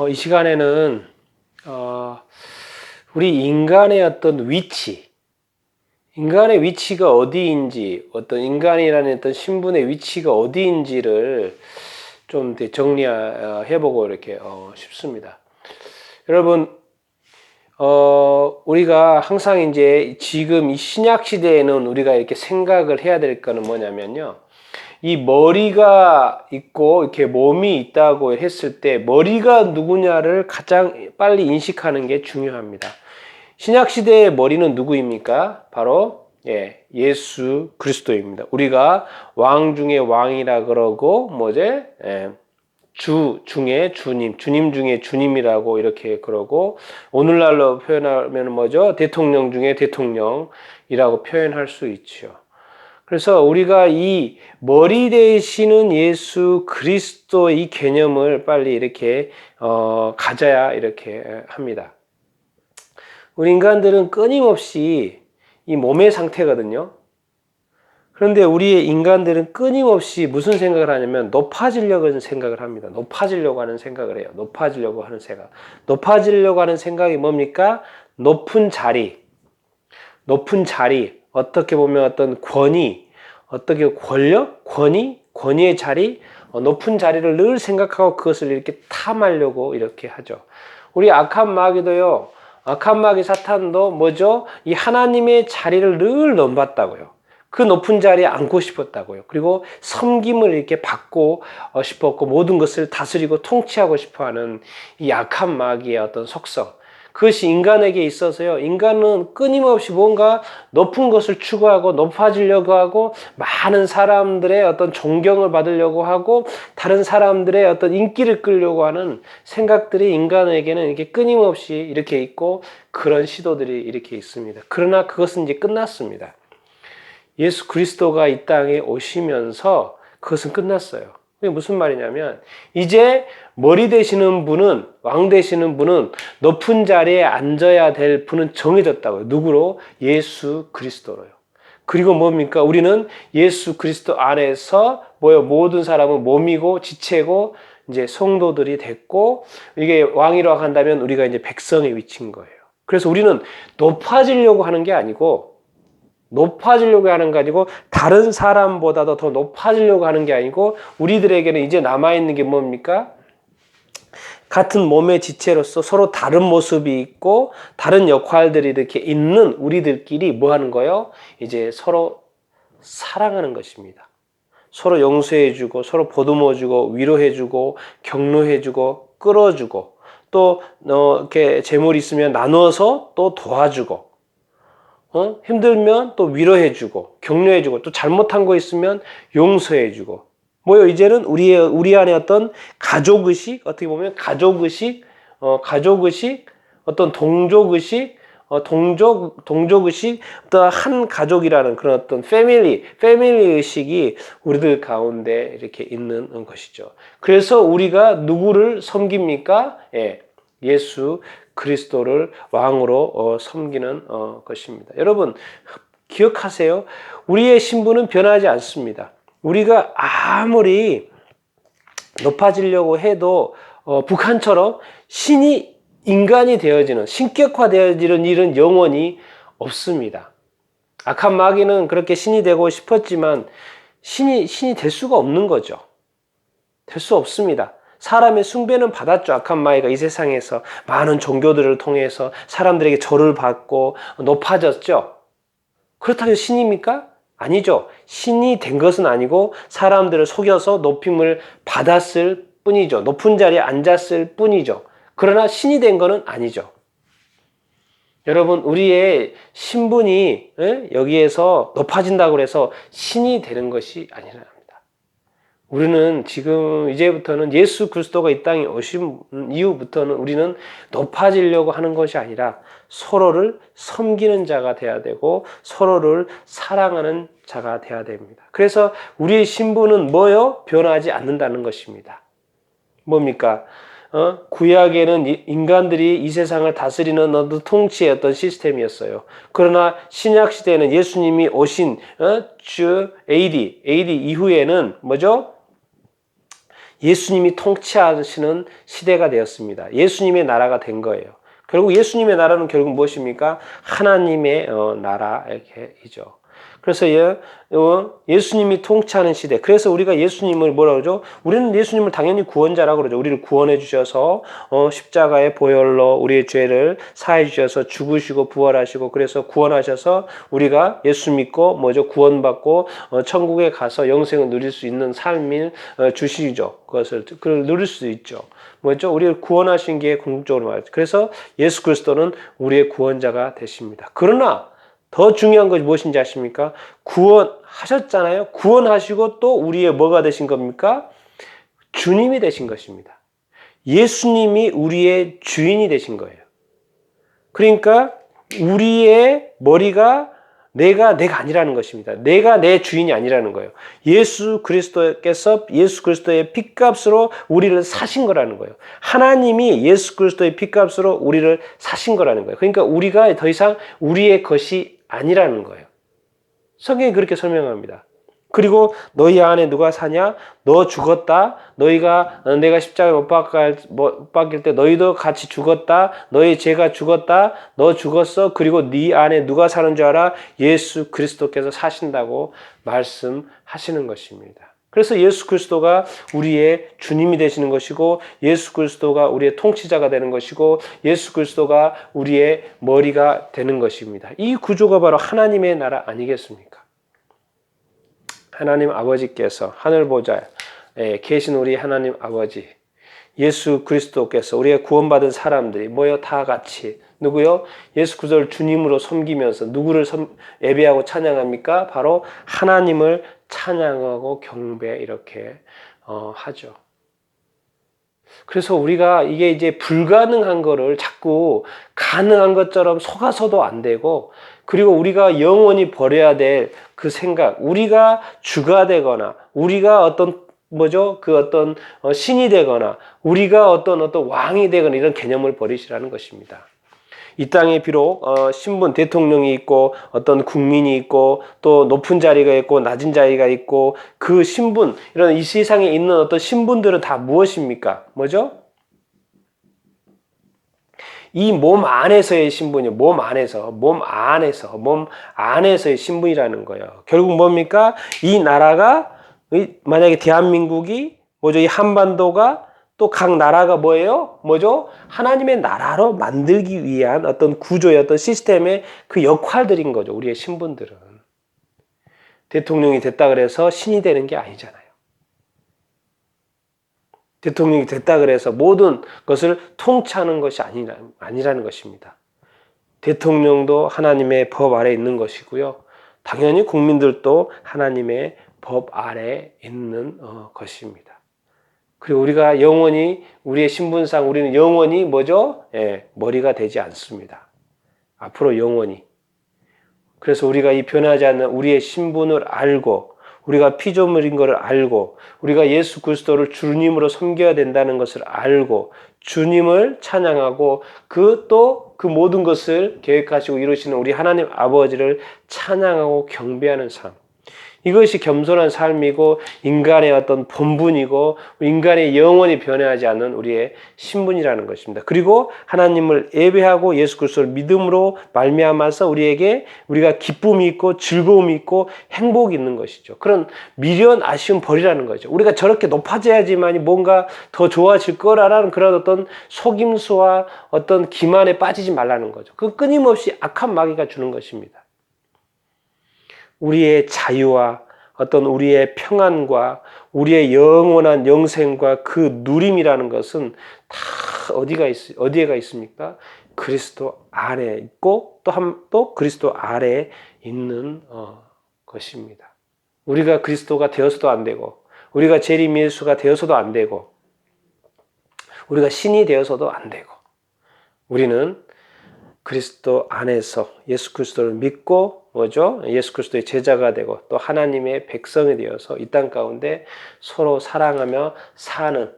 이 시간에는 우리 인간의 어떤 인간의 위치가 어디인지, 어떤 인간이라는 어떤 신분의 위치가 어디인지를 좀 정리해보고 이렇게 싶습니다. 여러분, 우리가 항상 이제 지금 이 신약 시대에는 우리가 이렇게 생각을 해야 될 거는 뭐냐면요. 이 머리가 있고 이렇게 몸이 있다고 했을 때 머리가 누구냐를 가장 빨리 인식하는 게 중요합니다. 신약 시대의 머리는 누구입니까? 바로 예수 그리스도입니다. 우리가 왕 중에 왕이라 그러고 주 중에 주님, 주님 중에 주님이라고 이렇게 그러고 오늘날로 표현하면 대통령 중에 대통령이라고 표현할 수 있죠. 그래서 우리가 이 머리 되시는 예수 그리스도의 이 개념을 빨리 이렇게 가져야 이렇게 합니다. 우리 인간들은 끊임없이 이 몸의 상태거든요. 그런데 우리 인간들은 끊임없이 무슨 생각을 하냐면 높아지려고 하는 생각을 합니다. 높아지려고 하는 생각을 해요. 높아지려고 하는 생각. 높아지려고 하는 생각이 뭡니까? 높은 자리, 어떻게 보면 어떤 권위, 어떻게 권력, 권위의 자리, 높은 자리를 늘 생각하고 그것을 이렇게 탐하려고 이렇게 하죠. 우리 악한 마귀도요, 악한 마귀 사탄도 이 하나님의 자리를 늘 넘봤다고요. 그 높은 자리에 앉고 싶었다고요. 그리고 섬김을 이렇게 받고 싶었고 모든 것을 다스리고 통치하고 싶어하는 이 악한 마귀의 어떤 속성. 그것이 인간에게 있어서요. 인간은 끊임없이 뭔가 높은 것을 추구하고 높아지려고 하고 많은 사람들의 어떤 존경을 받으려고 하고 다른 사람들의 어떤 인기를 끌려고 하는 생각들이 인간에게는 이렇게 끊임없이 이렇게 있고 그런 시도들이 이렇게 있습니다. 그러나 그것은 이제 끝났습니다. 예수 그리스도가 이 땅에 오시면서 그것은 끝났어요. 그게 무슨 말이냐면 이제 머리 되시는 분은 왕 되시는 분은 높은 자리에 앉아야 될 분은 정해졌다고요. 누구로? 예수 그리스도로요. 그리고 뭡니까? 우리는 예수 그리스도 안에서 모든 사람은 몸이고 지체고 이제 성도들이 됐고 이게 왕이라고 한다면 우리가 이제 백성의 위치인 거예요. 그래서 우리는 높아지려고 하는 게 아니고 다른 사람보다도 더 높아지려고 하는 게 아니고 우리들에게는 이제 남아있는 게 뭡니까? 같은 몸의 지체로서 서로 다른 모습이 있고 다른 역할들이 이렇게 있는 우리들끼리 뭐 하는 거예요? 이제 서로 사랑하는 것입니다. 서로 용서해주고 서로 보듬어주고 위로해주고 격려해주고 끌어주고 또 이렇게 재물이 있으면 나눠서 또 도와주고 힘들면 또 위로해주고 격려해주고 또 잘못한 거 있으면 용서해주고 이제는 우리 안에 어떤 가족의식 어떻게 보면 가족의식 어떤 동족의식 동족의식 어떤 한 가족이라는 그런 어떤 패밀리 의식이 우리들 가운데 이렇게 있는 것이죠. 그래서 우리가 누구를 섬깁니까? 예수 그리스도를 왕으로 섬기는 것입니다. 여러분 기억하세요. 우리의 신분은 변하지 않습니다. 우리가 아무리 높아지려고 해도 북한처럼 신이 인간이 되어지는 신격화되어지는 일은 영원히 없습니다. 악한 마귀는 그렇게 신이 되고 싶었지만 신이 될 수가 없는 거죠. 될 수 없습니다. 사람의 숭배는 받았죠. 악한 마귀가 이 세상에서 많은 종교들을 통해서 사람들에게 절을 받고 높아졌죠. 그렇다고 신입니까? 아니죠. 신이 된 것은 아니고 사람들을 속여서 높임을 받았을 뿐이죠. 높은 자리에 앉았을 뿐이죠. 그러나 신이 된 것은 아니죠. 여러분 우리의 신분이 여기에서 높아진다고 해서 신이 되는 것이 아니라 우리는 지금 이제부터는 예수 그리스도가 이 땅에 오신 이후부터는 우리는 높아지려고 하는 것이 아니라 서로를 섬기는 자가 돼야 되고 서로를 사랑하는 자가 돼야 됩니다. 그래서 우리의 신분은 변하지 않는다는 것입니다. 뭡니까? 구약에는 인간들이 이 세상을 다스리는 어떤 통치의 어떤 시스템이었어요. 그러나 신약 시대에는 예수님이 오신 주 AD 이후에는 예수님이 통치하시는 시대가 되었습니다. 예수님의 나라가 된 거예요. 결국 예수님의 나라는 결국 무엇입니까? 하나님의 나라이죠. 그래서 예수님이 통치하는 시대. 그래서 우리가 예수님을 뭐라 그러죠? 우리는 예수님을 당연히 구원자라고 그러죠. 우리를 구원해 주셔서 십자가의 보혈로 우리의 죄를 사해 주셔서 죽으시고 부활하시고 그래서 구원하셔서 우리가 예수 믿고 뭐죠? 구원받고 천국에 가서 영생을 누릴 수 있는 삶을 주시죠. 그것을 누릴 수 있죠. 뭐죠? 우리를 구원하신 게 궁극적으로 말이죠. 그래서 예수 그리스도는 우리의 구원자가 되십니다. 그러나 더 중요한 것이 무엇인지 아십니까? 구원하셨잖아요. 구원하시고 또 우리의 뭐가 되신 겁니까? 주님이 되신 것입니다. 예수님이 우리의 주인이 되신 거예요. 그러니까 우리의 머리가 내가 아니라는 것입니다. 내가 내 주인이 아니라는 거예요. 예수 그리스도께서 예수 그리스도의 핏값으로 우리를 사신 거라는 거예요. 하나님이 예수 그리스도의 핏값으로 우리를 사신 거라는 거예요. 그러니까 우리가 더 이상 우리의 것이 아니라는 거예요. 성경이 그렇게 설명합니다. 그리고 너희 안에 누가 사냐? 너 죽었다. 내가 십자가에 못 박힐 때 너희도 같이 죽었다. 너희 죄가 죽었다. 너 죽었어. 그리고 네 안에 누가 사는 줄 알아? 예수 그리스도께서 사신다고 말씀하시는 것입니다. 그래서 예수 그리스도가 우리의 주님이 되시는 것이고 예수 그리스도가 우리의 통치자가 되는 것이고 예수 그리스도가 우리의 머리가 되는 것입니다. 이 구조가 바로 하나님의 나라 아니겠습니까? 하나님 아버지께서 하늘 보좌에 계신 우리 하나님 아버지 예수 그리스도께서 우리의 구원받은 사람들이 모여 다 같이 누구요? 예수 그리스도를 주님으로 섬기면서 누구를 예배하고 찬양합니까? 바로 하나님을 찬양하고 경배 이렇게 하죠. 그래서 우리가 이게 이제 불가능한 거를 자꾸 가능한 것처럼 속아서도 안 되고 그리고 우리가 영원히 버려야 될 그 생각, 우리가 주가 되거나 우리가 어떤 신이 되거나 우리가 어떤 왕이 되거나 이런 개념을 버리시라는 것입니다. 이 땅에 비록 신분, 대통령이 있고 어떤 국민이 있고 또 높은 자리가 있고 낮은 자리가 있고 그 신분, 이런 이 세상에 있는 어떤 신분들은 다 무엇입니까? 뭐죠? 이 몸 안에서의 신분이요. 몸 안에서의 신분이라는 거예요. 결국 뭡니까? 이 나라가 만약에 대한민국이 뭐죠? 이 한반도가 또 각 나라가 뭐예요? 뭐죠? 하나님의 나라로 만들기 위한 어떤 구조의 어떤 시스템의 그 역할들인 거죠. 우리의 신분들은. 대통령이 됐다 그래서 신이 되는 게 아니잖아요. 대통령이 됐다 그래서 모든 것을 통치하는 것이 아니라는 것입니다. 대통령도 하나님의 법 아래 있는 것이고요. 당연히 국민들도 하나님의 법 아래 있는 것입니다. 그리고 우리가 영원히 우리의 신분상 우리는 영원히 뭐죠? 머리가 되지 않습니다. 앞으로 영원히. 그래서 우리가 이 변하지 않는 우리의 신분을 알고 우리가 피조물인 것을 알고 우리가 예수 그리스도를 주님으로 섬겨야 된다는 것을 알고 주님을 찬양하고 그 모든 것을 계획하시고 이루시는 우리 하나님 아버지를 찬양하고 경배하는 삶. 이것이 겸손한 삶이고 인간의 어떤 본분이고 인간의 영원히 변해하지 않는 우리의 신분이라는 것입니다. 그리고 하나님을 예배하고 예수 그리스도를 믿음으로 말미암아서 우리가 기쁨이 있고 즐거움이 있고 행복이 있는 것이죠. 그런 미련, 아쉬움 버리라는 거죠. 우리가 저렇게 높아져야지만이 뭔가 더 좋아질 거라는 그런 어떤 속임수와 어떤 기만에 빠지지 말라는 거죠. 그 끊임없이 악한 마귀가 주는 것입니다. 우리의 자유와 어떤 우리의 평안과 우리의 영원한 영생과 그 누림이라는 것은 다 어디에가 있습니까? 그리스도 안에 있고 또 그리스도 아래에 있는 것입니다. 우리가 그리스도가 되어서도 안 되고 우리가 재림 예수가 되어서도 안 되고 우리가 신이 되어서도 안 되고 우리는 그리스도 안에서 예수 그리스도를 믿고 뭐죠? 예수 그리스도의 제자가 되고 또 하나님의 백성이 되어서 이 땅 가운데 서로 사랑하며 사는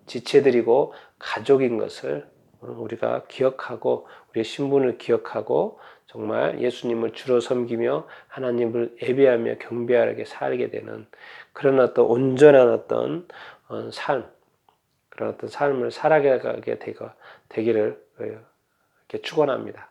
지체들이고 가족인 것을 우리가 기억하고 우리의 신분을 기억하고 정말 예수님을 주로 섬기며 하나님을 예배하며 경배하게 살게 되는 그런 어떤 온전한 어떤 삶, 그런 어떤 삶을 살아가게 되기를 이렇게 축원합니다.